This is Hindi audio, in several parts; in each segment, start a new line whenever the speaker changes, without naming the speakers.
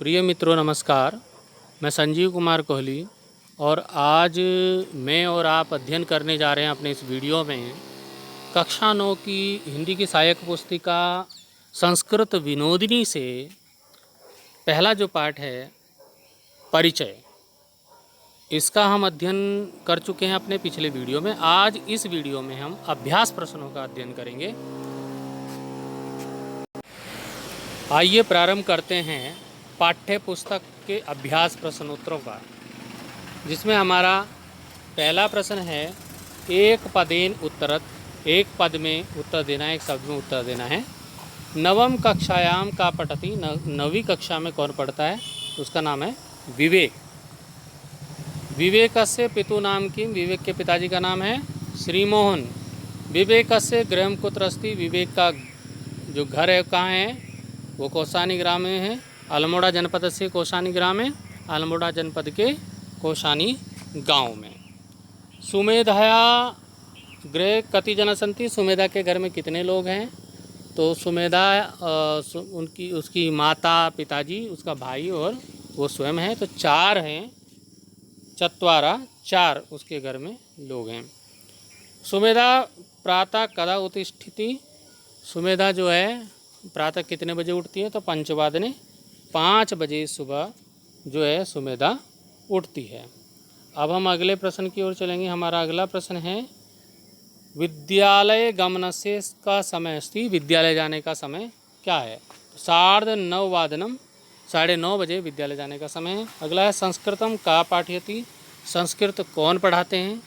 प्रिय मित्रों नमस्कार। मैं संजीव कुमार कोहली और आज मैं और आप अध्ययन करने जा रहे हैं अपने इस वीडियो में कक्षा 9 की हिंदी की सहायक पुस्तिका संस्कृत विनोदिनी से पहला जो पाठ है परिचय, इसका हम अध्ययन कर चुके हैं अपने पिछले वीडियो में। आज इस वीडियो में हम अभ्यास प्रश्नों का अध्ययन करेंगे। आइए प्रारंभ करते हैं पाठ्य पुस्तक के अभ्यास प्रश्नोत्तरों का, जिसमें हमारा पहला प्रश्न है एक पदेन उत्तरत। एक पद में उत्तर देना है, एक शब्द में उत्तर देना है। नवम कक्षायाम का पठति, नवीं कक्षा में कौन पढ़ता है? उसका नाम है विवेक। विवेकस्य पितु नाम किम, विवेक के पिताजी का नाम है श्रीमोहन। विवेकस्य गृहम कुत्र अस्ति, विवेक का जो घर है कहाँ है? वो कौसानी ग्राम में है। अल्मोड़ा जनपद से कौसानी ग्राम है, अल्मोड़ा जनपद के कौसानी गांव में। सुमेधाया गृह कति जन सन्ति, सुमेधा के घर में कितने लोग हैं? तो सुमेधा उसकी माता, पिताजी, उसका भाई और वो स्वयं है, तो 4 हैं। चत्वारा 4 उसके घर में लोग हैं। सुमेधा प्रातः कदा उत्तिष्ठति, सुमेधा जो है प्रातः कितने बजे उठती है? तो 5 बजे सुबह जो है सुमेधा उठती है। अब हम अगले प्रश्न की ओर चलेंगे। हमारा अगला प्रश्न है विद्यालय गमनस्य का समय अस्ति, विद्यालय जाने का समय क्या है? 9:30 9:30 बजे विद्यालय जाने का समय है। अगला है संस्कृतम का पाठयति, संस्कृत कौन पढ़ाते हैं?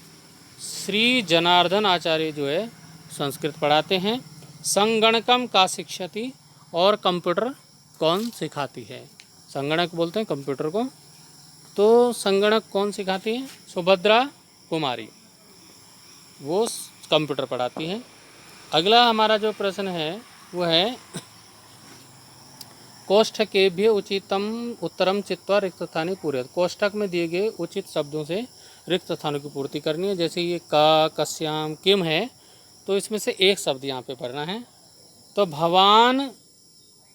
श्री जनार्दन आचार्य जो है संस्कृत पढ़ाते हैं। संगणकम का शिक्षति, और कंप्यूटर कौन सिखाती है? संगणक बोलते हैं कंप्यूटर को, तो संगणक कौन सिखाती है? सुभद्रा कुमारी, वो कंप्यूटर पढ़ाती है। अगला हमारा जो प्रश्न है वो है कोष्ठकेभ्य उचितम उत्तरम चित्वा रिक्त स्थानी पूर्यत, कोष्ठक में दिए गए उचित शब्दों से रिक्त स्थानों की पूर्ति करनी है। जैसे ये का, कस्याम, किम है, तो इसमें से एक शब्द यहाँ पे पढ़ना है। तो भवान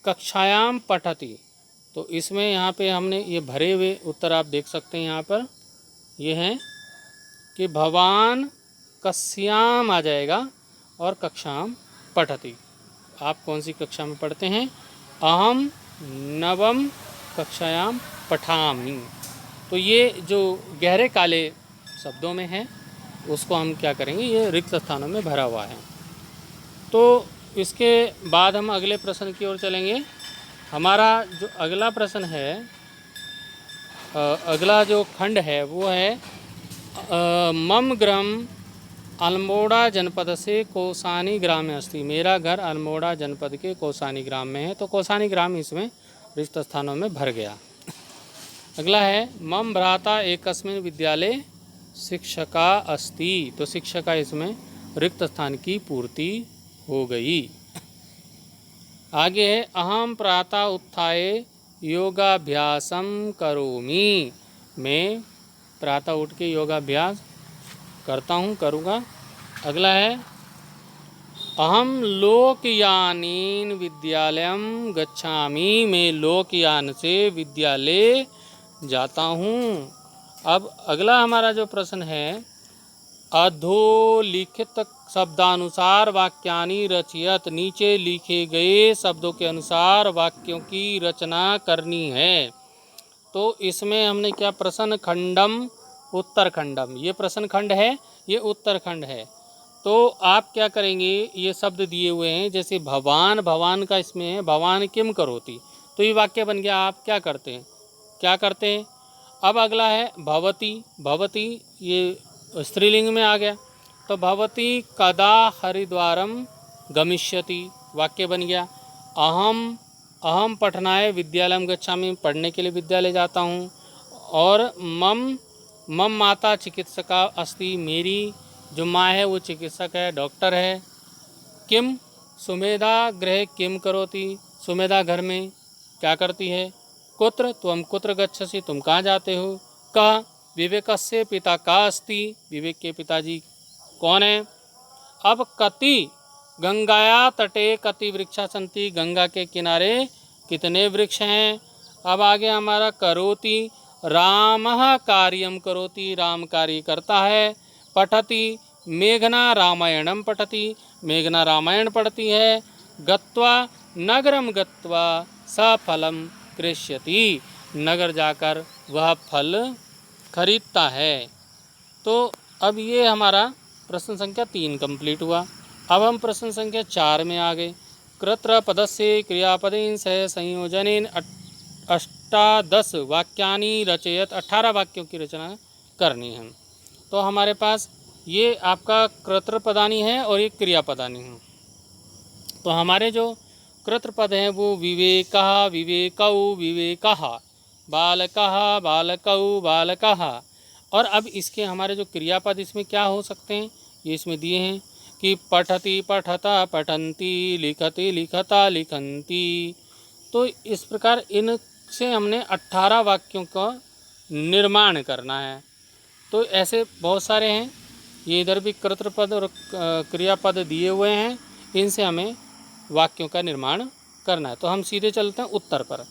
कक्षायाम पठति, तो इसमें यहाँ पे हमने ये भरे हुए उत्तर आप देख सकते हैं। यहाँ पर ये हैं कि भवान कस्याम आ जाएगा और कक्षाम पठति। आप कौन सी कक्षा में पढ़ते हैं? अहम नवम कक्षायाम पठामि। तो ये जो गहरे काले शब्दों में है उसको हम क्या करेंगे? ये रिक्त स्थानों में भरा हुआ है। तो इसके बाद हम अगले प्रश्न की ओर चलेंगे। हमारा जो अगला प्रश्न है, अगला जो खंड है वो है मम गृहम अल्मोड़ा जनपद से कौसानी ग्राम में अस्ति, मेरा घर अल्मोड़ा जनपद के कौसानी ग्राम में है। तो कौसानी ग्राम इसमें रिक्त स्थानों में भर गया। अगला है मम भ्राता एकस्मिन् विद्यालय शिक्षका अस्ति, तो शिक्षका इसमें रिक्त स्थान की पूर्ति हो गई। आगे है अहम प्रातः उत्थाय योगाभ्यासम करोमि, मैं प्रातः उठ के योगाभ्यास करता हूँ, करूँगा। अगला है अहम लोकयानेन विद्यालयम गच्छामि, मैं लोकयान से विद्यालय जाता हूँ। अब अगला हमारा जो प्रश्न है अधोलिखित शब्दानुसार वाक्यानि रचयत, नीचे लिखे गए शब्दों के अनुसार वाक्यों की रचना करनी है। तो इसमें हमने क्या प्रश्न खंडम उत्तरखंडम, ये प्रश्न खंड है, ये उत्तरखंड है। तो आप क्या करेंगे? ये शब्द दिए हुए हैं, जैसे भवान, भवान का इसमें है भवान किम करोति, तो ये वाक्य बन गया। आप क्या करते हैं? क्या करते हैं? अब अगला है भवती, भवती ये स्त्रीलिंग में आ गया, तो भवती कदा हरिद्वारम गमिष्यति, वाक्य बन गया। अहम पठनाय विद्यालयम गच्छामि, पढ़ने के लिए विद्यालय जाता हूँ। और मम माता चिकित्सका अस्ति, मेरी जो माँ है वो चिकित्सक है, डॉक्टर है। किम सुमेधा गृहे किम करोति, सुमेधा घर में क्या करती है। कुत्र त्वम कुत्र गच्छसि, तुम कहाँ जाते हो। कः विवेकस्य पिता का अस्ति, विवेक के पिताजी कौन है। अब कति गंगाया तटे कति वृक्षा सन्ति, गंगा के किनारे कितने वृक्ष हैं। अब आगे हमारा करोति, रामः कार्यं करोति, राम कार्य करता है। पठति, मेघना रामायणं पठति, मेघना रामायण पढ़ती है। गत्वा नगरम गत्वा सफलम कृष्यति, नगर जाकर वह फल खरीदता है। तो अब ये हमारा प्रश्न संख्या 3 कंप्लीट हुआ। अब हम प्रश्न संख्या 4 में आ गए। कृत्र पदस्य क्रियापदेन सह संयोजनेन अष्टादश वाक्यानि रचयत, 18 वाक्यों की रचना करनी है। तो हमारे पास ये आपका कर्तृपदानी है और ये क्रियापदानी है। तो हमारे जो कर्तृपद हैं वो विवेकः विवेकौ विवेकः, बालकः बालकौ बालकः। और अब इसके हमारे जो क्रियापद इसमें क्या हो सकते हैं ये इसमें दिए हैं कि पठति पठता पठन्ति, लिखति लिखता लिखन्ति। तो इस प्रकार इनसे हमने 18 वाक्यों का निर्माण करना है। तो ऐसे बहुत सारे हैं, ये इधर भी कर्तृपद और क्रियापद दिए हुए हैं, इनसे हमें वाक्यों का निर्माण करना है। तो हम सीधे चलते हैं उत्तर पर।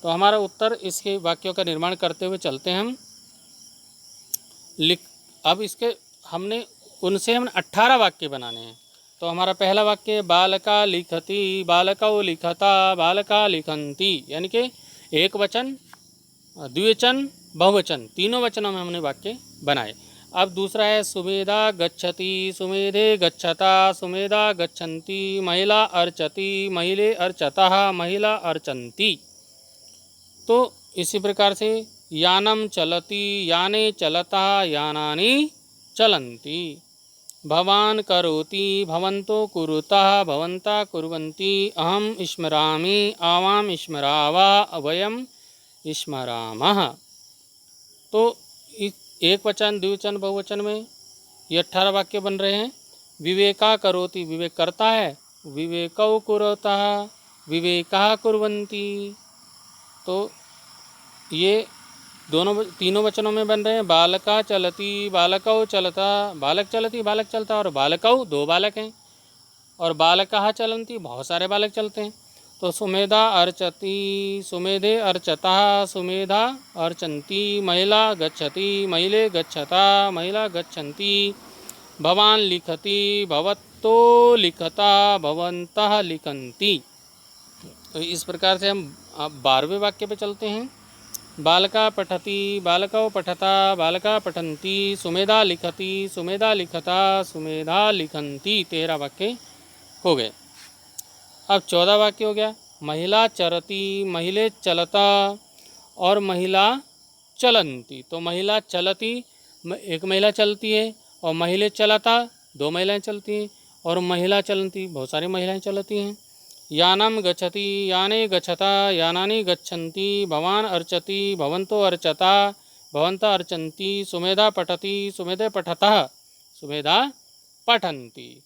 तो हमारा उत्तर इसके वाक्यों का निर्माण करते हुए चलते हैं हम। अब इसके हमने उनसे हम 18 वाक्य बनाने हैं। तो हमारा पहला वाक्य बालका लिखति, बालकौ लिखता, बालका लिखन्ति, यानी कि एक वचन, द्विवचन, बहुवचन, तीनों वचनों में हमने वाक्य बनाए। अब दूसरा है सुमेधा गच्छति, सुमेधे गच्छता, सुमेधा गच्छन्ति, महिला अर्चति, महिले अर्चतः, महिला अर्चन्ति। तो इसी प्रकार से यानम चलति, याने चलता, यानानि चलन्ति। भवान करोति, भवन्तो कुरुतः, भवन्तः कुर्वन्ति, अहम स्मरामि, आवाम स्मरावा, वयम स्मरामः। तो एक वचन, द्विवचन, बहुवचन में ये 18 वाक्य बन रहे हैं। विवेका करोति, विवेक करता है, विवेकौ कुरुतः, विवेकः कुर्वन्ति। तो ये तीनों वचनों में बन रहे हैं। बालका चलति, बालकौ चलता, बालक चलती, बालक चलता, और बालकौ 2 बालक हैं, और बालकः चलन्ति, बहुत सारे बालक चलते हैं। तो सुमेधा अर्चति, सुमेधे अर्चतः, सुमेधा अर्चन्ति, महिला गच्छति, महिले गच्छता, महिला गच्छन्ति। भवान लिखति, भवतो लिखता, भवन्तः लिखन्ति। तो इस प्रकार से हम 12वें वाक्य पे चलते हैं। बालका पठति, बालकौ पठता, बालका पठन्ति, सुमेधा लिखति, सुमेधा लिखता, सुमेधा लिखन्ति। 13 वाक्य हो गए। अब 14 वाक्य हो गया। महिला चरति, महिले चलता, और महिला चलन्ति। तो महिला चलती, एक महिला चलती है, और महिले चलता, 2 महिलाएं चलती हैं, और महिला चलन्ति, बहुत सारी महिलाएं चलती हैं। यानम गच्छति, याने गच्छता, यानानि गच्छन्ति, भवान अर्चति, भवन्तो अर्चता, भवन्तः अर्चन्ति, सुमेधा पठति, सुमेधे पठतः, सुमेधा पठन्ति।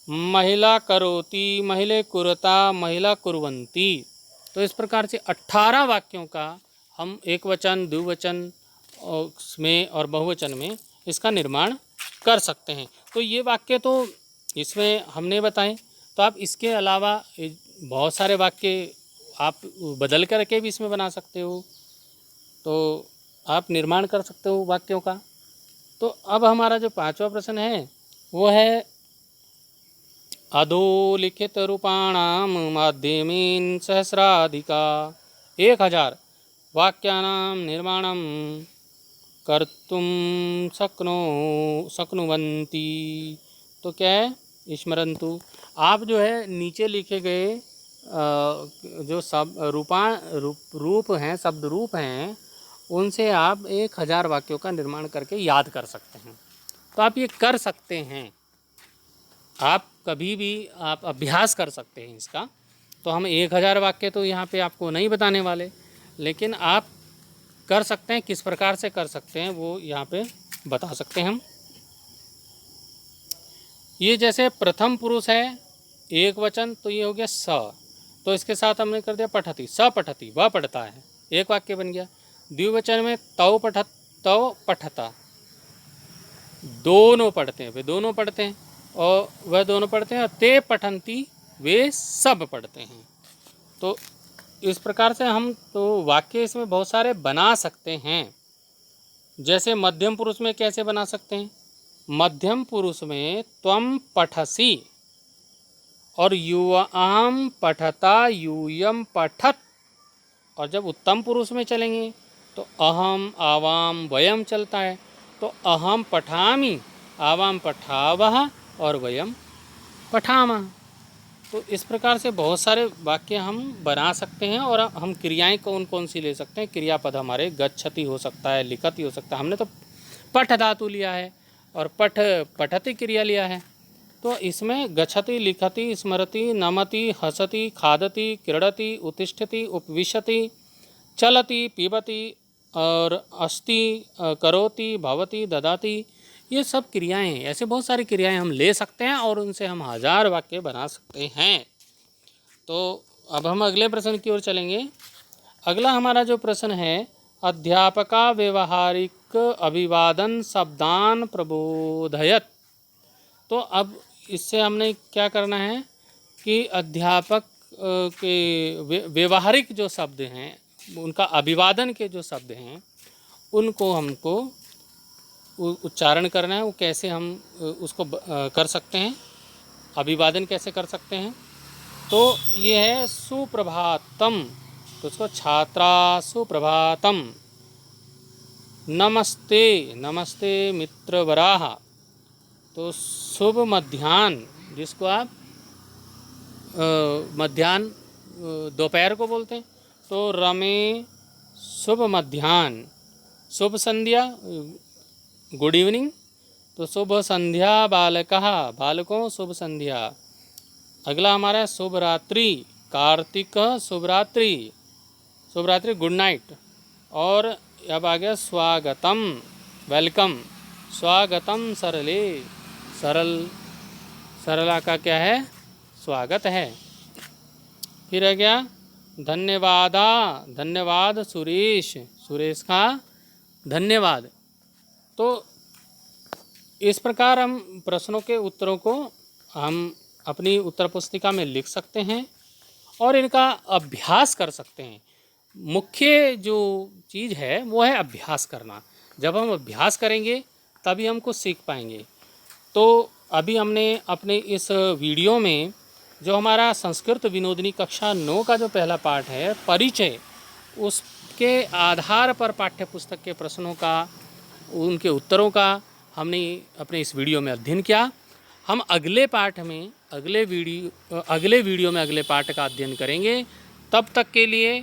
महिला करोति, महिले कुरुता, महिला कुर्वन्ति। तो इस प्रकार से 18 वाक्यों का हम एक वचन, द्विवचन में और बहुवचन में इसका निर्माण कर सकते हैं। तो ये वाक्य तो इसमें हमने बताए। तो आप इसके अलावा बहुत सारे वाक्य आप बदल करके भी इसमें बना सकते हो, तो आप निर्माण कर सकते हो वाक्यों का। तो अब हमारा जो 5वां प्रश्न है वो है अधोलिखित रूपाणाम माध्यमेन सहस्राधिका 1000 वाक्यानां निर्माणं कर्तुं शक्नुवन्ति। तो क्या है, स्मरन्तु। आप जो है नीचे लिखे गए जो सब रूप हैं, शब्द रूप हैं, उनसे आप 1000 वाक्यों का निर्माण करके याद कर सकते हैं। तो आप ये कर सकते हैं, आप कभी भी आप अभ्यास कर सकते हैं इसका। तो हम 1000 वाक्य तो यहाँ पे आपको नहीं बताने वाले, लेकिन आप कर सकते हैं। किस प्रकार से कर सकते हैं वो यहाँ पे बता सकते हैं हम। ये जैसे प्रथम पुरुष है, एक वचन, तो ये हो गया स, तो इसके साथ हमने कर दिया पठति, स पठति, वह पढ़ता है, एक वाक्य बन गया। द्विवचन में तौ पठता, दोनों पढ़ते हैं, वे दोनों पढ़ते हैं, और वह दोनों पढ़ते हैं, और ते पठन्ति, वे सब पढ़ते हैं। तो इस प्रकार से हम तो वाक्य इसमें बहुत सारे बना सकते हैं। जैसे मध्यम पुरुष में कैसे बना सकते हैं? मध्यम पुरुष में त्वम पठसि और युवाम पठता यूयम पठत, और जब उत्तम पुरुष में चलेंगे तो अहम आवाम वयम चलता है। तो अहम पठामि, आवाम पठावः और वयम पठामः। तो इस प्रकार से बहुत सारे वाक्य हम बना सकते हैं। और हम क्रियाएं कौन कौन सी ले सकते हैं? क्रियापद हमारे गच्छति हो सकता है, लिखति हो सकता है। हमने तो पठ धातु लिया है और पठति क्रिया लिया है। तो इसमें गच्छति, लिखति, स्मरति, नमति, हसति, खादति, क्रीडति, उत्तिष्ठति, उपविशति, चलति, पीबति और अस्ति, करोति, भवति, ददाति, ये सब क्रियाएं हैं। ऐसे बहुत सारी क्रियाएं हम ले सकते हैं और उनसे हम 1000 वाक्य बना सकते हैं। तो अब हम अगले प्रश्न की ओर चलेंगे। अगला हमारा जो प्रश्न है, अध्यापका व्यवहारिक अभिवादन शब्दान प्रबोधयत। तो अब इससे हमने क्या करना है कि अध्यापक के व्यवहारिक जो शब्द हैं, उनका अभिवादन के जो शब्द हैं, उनको हमको उच्चारण करना है। वो कैसे हम उसको कर सकते हैं, अभिवादन कैसे कर सकते हैं? तो ये है सुप्रभातम, तो उसको छात्रा सुप्रभातम, नमस्ते नमस्ते मित्रवराह, तो शुभ मध्याह्न, जिसको आप मध्याह्न दोपहर को बोलते हैं, तो रमे शुभ मध्याह्न, शुभ संध्या गुड इवनिंग, तो शुभ संध्या बालकः, बालकों शुभ संध्या। अगला हमारा है शुभ रात्रि, कार्तिक शुभ रात्रि, शुभ रात्रि गुड नाइट। और अब आ गया स्वागतम, वेलकम, स्वागतम सरले, सरल, सरला का क्या है? स्वागत है। फिर आ गया धन्यवादा, धन्यवाद सुरेश, सुरेश का धन्यवाद। तो इस प्रकार हम प्रश्नों के उत्तरों को हम अपनी उत्तर पुस्तिका में लिख सकते हैं और इनका अभ्यास कर सकते हैं। मुख्य जो चीज़ है वो है अभ्यास करना। जब हम अभ्यास करेंगे तभी हम कुछ सीख पाएंगे। तो अभी हमने अपने इस वीडियो में जो हमारा संस्कृत विनोदनी कक्षा 9 का जो पहला पाठ है परिचय, उसके आधार पर पाठ्य पुस्तक के प्रश्नों का, उनके उत्तरों का हमने अपने इस वीडियो में अध्ययन किया। हम अगले पाठ में, अगले वीडियो में अगले पाठ का अध्ययन करेंगे। तब तक के लिए